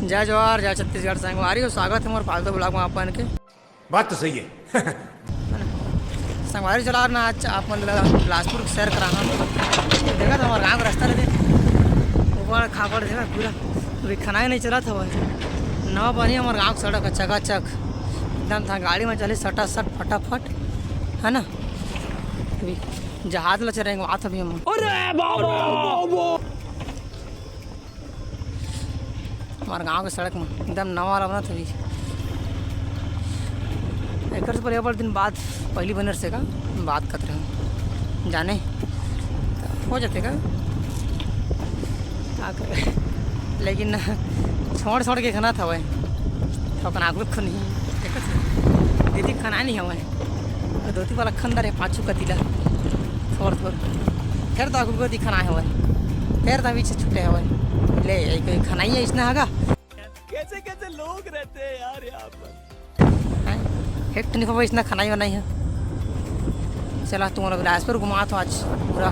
जय जवाहर जय छत्तीसगढ़ संगवारी और स्वागत है मोर फालतू ब्लॉग में अपन के। बात तो सही है। संगवारी चला ना आज आप बिलासपुर सैर करा देखा था हमारे गाँव का रास्ता रहते ऊपर खापड़ देखा पूरा अभी खाना ही नहीं चला था वह नवा बनी हमारे गाँव सड़क है चकाचक एकदम था गाड़ी में चले सटा सट फटाफट है ना। अभी जहाज ला चलेंगे वहाँ था भी हम हमारे गांव के सड़क में एकदम नवा वाला बना था भी एक से पहले दिन बाद पहली बनर से का बात करते रहे जाने हो जाते का क्या करे लेकिन छोड़ के खाना था वह तो अपन आगू खन दीदी खाना नहीं है धोती वाला खंदर है पाँचू का तिला थोड़ फिर तो आगू को दिखाना है वह फिर तो पीछे छुटे है वह ले खाना ही है इसने आगा कैसे कैसे लोग रहते हैं यार यहाँ पर एक तो इसने खाना ही बनाई है। चला तुम्हारा बिलासपुर घुमा तो आज पूरा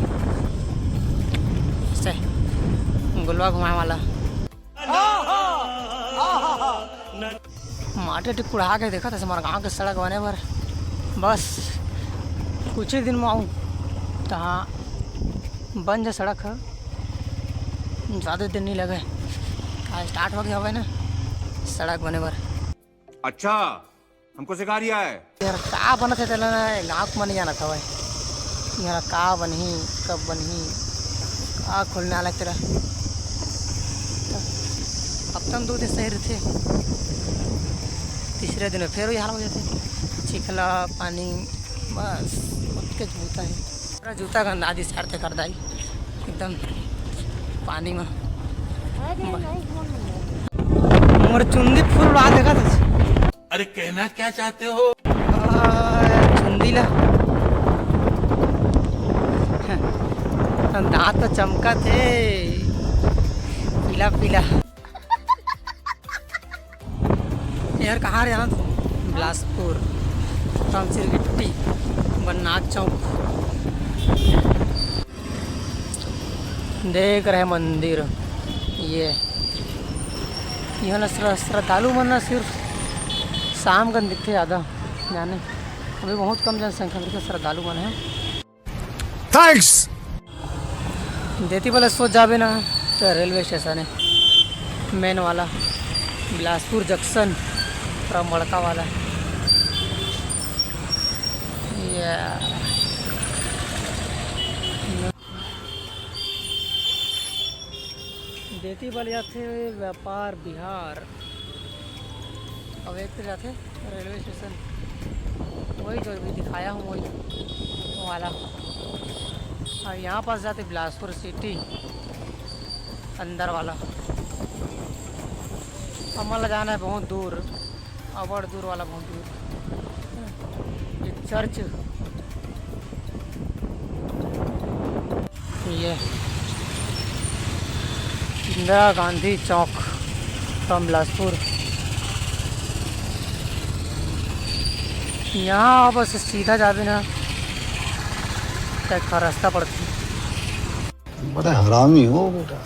से गुलवा घुमाए वाला माटे टिकुड़ा के देखा था हमारे गाँव के सड़क बने पर बस कुछ ही दिन में आऊँ तो हाँ बन जाए सड़क है ज़्यादा दिन नहीं लगे स्टार्ट हो गया हुआ है ना सड़क बने पर। अच्छा हमको सिखा रिया है यार का बना था चला ना गाँव में नहीं जाना था भाई यार का बनी कब बनी का खुलने वाला तेरा अब तक 2 दिन सही रहते तीसरे दिन फिर वही हाल हो जाते चिखला पानी बस उसके जूता है पूरा जूता गंदा आदि सारते कर दाई एकदम पानी में मोर चुंदी फूल रहा देखा था। अरे कहना क्या चाहते हो चुंदी ला दांत तो चमका थे पीला पीला यार कहाँ जाना था बिलासपुर तमसिर गिट्टी बननाथ चौक देख रहे मंदिर ये यहाँ श्रद्धालु मन सिर्फ शाम का दिखते ज़्यादा जाने अभी बहुत कम जनसंख्या में श्रद्धालु मन है। थैंक्स देती वाला सोच जावे ना तो रेलवे स्टेशन है मेन वाला बिलासपुर जंक्शन पूरा मड़का वाला ये देती वाले जाते व्यापार बिहार अब एक तो जाते रेलवे स्टेशन वही जो भी दिखाया हूँ वही वाला और यहाँ पास जाते बिलासपुर सिटी अंदर वाला हमारा जाना है बहुत दूर अबड़ दूर वाला बहुत दूर एक चर्च ये इंदिरा गांधी चौक फ्रॉम बिलासपुर यहाँ बस सीधा जावे ना तो रास्ता पड़ती बड़ा हरामी हो बेटा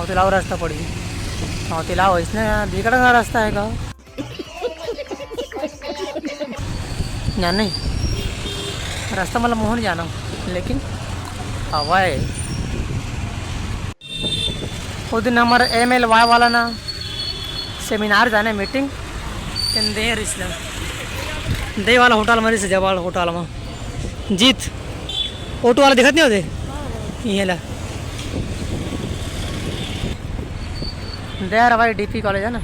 तिलाव रास्ता पड़ी तिलाव इसने बिगड़ का रास्ता है का जान नहीं रास्ता मतलब मोहन जाना लेकिन हवा है वो दिन हमारा MLY वाला ना सेमिनार जाने मीटिंग देर इसलिए दे वाला होटल मरी से जवाल होटल में जीत ऑटो वाला दिखत नहीं होते ये ला देर भाई DP कॉलेज है ना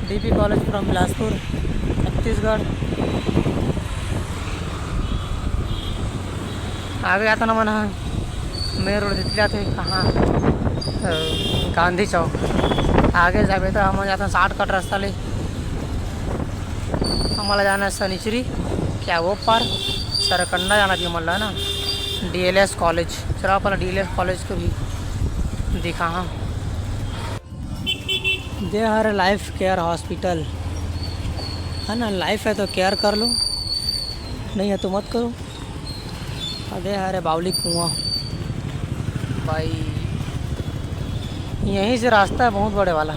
DP college from Bilaspur Chhattisgarh आगे आता ना मना मेन रोड दिख जाते कहाँ गांधी चौक आगे जाए तो हम जाते हैं 60 कट रास्ता ले हमारा जाना है सनीचरी क्या वो पार सरकंडा जाना भी हमारा ना DLS कॉलेज चला पहले DLS कॉलेज को भी दिखा हाँ दे हर लाइफ केयर हॉस्पिटल है ना लाइफ है तो केयर कर लो नहीं है तो मत करो। अरे अरे बावली कुआं भाई यहीं से रास्ता है बहुत बड़े वाला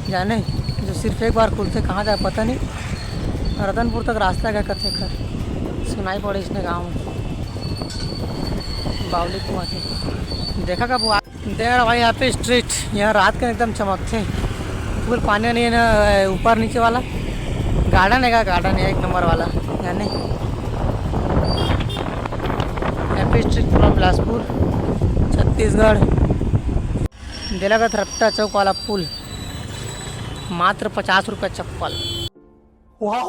जाने, जो सिर्फ एक बार खुलते कहाँ जाए पता नहीं। रतनपुर तक रास्ता क्या करते खर सुनाई पड़े इसने गाँव में बावली कुआं से। देखा कब देख रहा भाई यहाँ पे स्ट्रीट, यहाँ रात के एकदम चमकते फुल पानी नहीं है ना, ऊपर नीचे वाला गार्डन है, गार्डन है एक नंबर वाला यानी। यहाँ पे स्ट्रीट पूरा बिलासपुर छत्तीसगढ़। दिला का थरप्टा चौक वाला पुल मात्र 50 रुपये चप्पल। वाह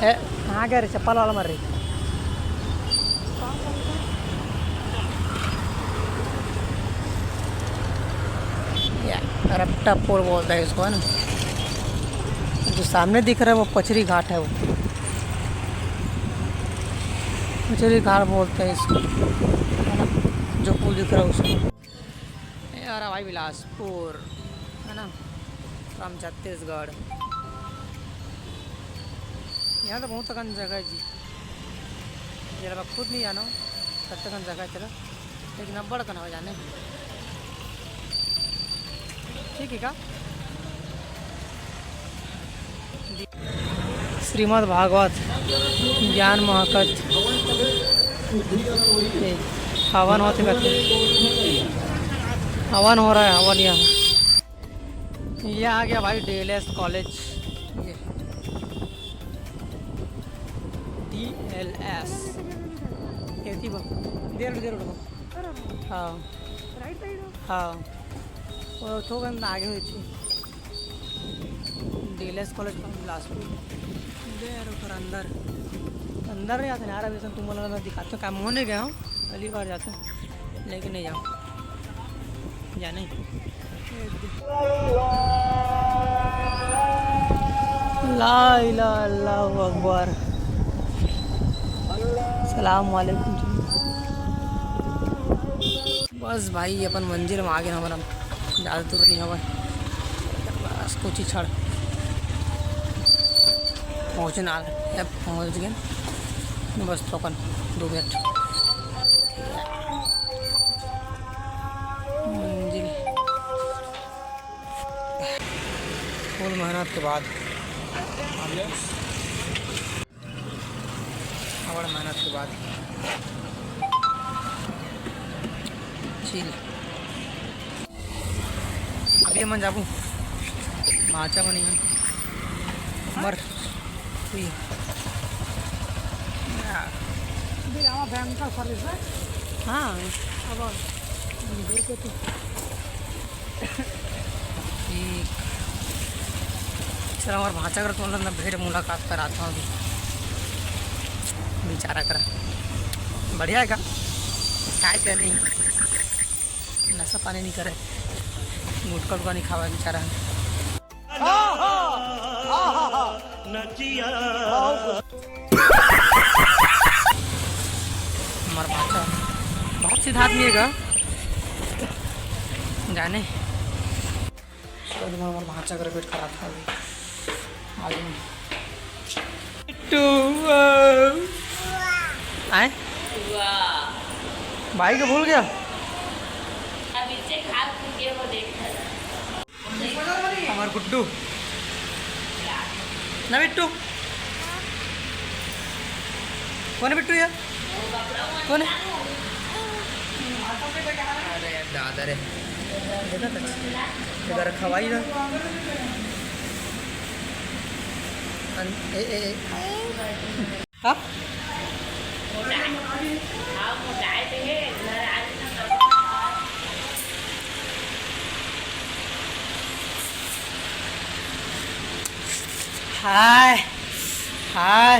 कहाँ गया रे चप्पल वाला मर रही। रप्टा पुल बोलता है इसको है ना। जो सामने दिख रहा है वो पचरी घाट है, वो पचरी घाट बोलते हैं इसको है ना, जो पुल दिख रहा है उसको। यार भाई बिलासपुर है ना फ्रॉम छत्तीसगढ़। यहाँ तो बहुत अकन जगह है जी, जरा खुद नहीं जाना तब तक जगह चला, लेकिन अब बड़ा कना हो जाने ठीक है का। श्रीमद् भागवत ज्ञान महकत हवन होते करते, हवन हो रहा है हवन यहाँ। ये आ गया भाई DLS कॉलेज, DLS देर हाँ हाँ वो थोड़ा आगे हुई थी DLS कॉलेज बिलासपुर। देर ऊपर अंदर अंदर नहीं आते ना यार, अभी तुम बोला मैं दिखाता हूँ, काम होने गया हूँ पहली बार जाता हूँ लेकिन नहीं जाऊँ जाने। ला इलाहा अल्लाहु अकबर सलाम वालेकुम। बस भाई अपन मंजिल में आ गए हमारा, ज़्यादा दूर नहीं हवा बस कुछ ही छड़ पहुँचना है, पहुँच गए बस तो अपन 2 मिनट मंजिल। फुल मेहनत के बाद और मेहनत के बाद चील अभी मन जाबू माचा बनी मर हुई हाँ अब ठीक सर हमारे भाषा कर तो ना भेड़ मुलाकात कराता हूँ अभी बेचारा करा बढ़िया है का काय कर नहीं नशा पानी नहीं करे, गुटका उटका नहीं खावा बेचारा। हमारा भाषा बहुत सीधा आदमी है का जाने, हमारा भाषा कर पेट खराब था अभी आए भाई को भूल गया। हमारे गुड्डू ना बिट्टू कौन है बिट्टू यार कौन है? अरे दादा रे देखा था इधर खवाई ना हाँ हाय हाय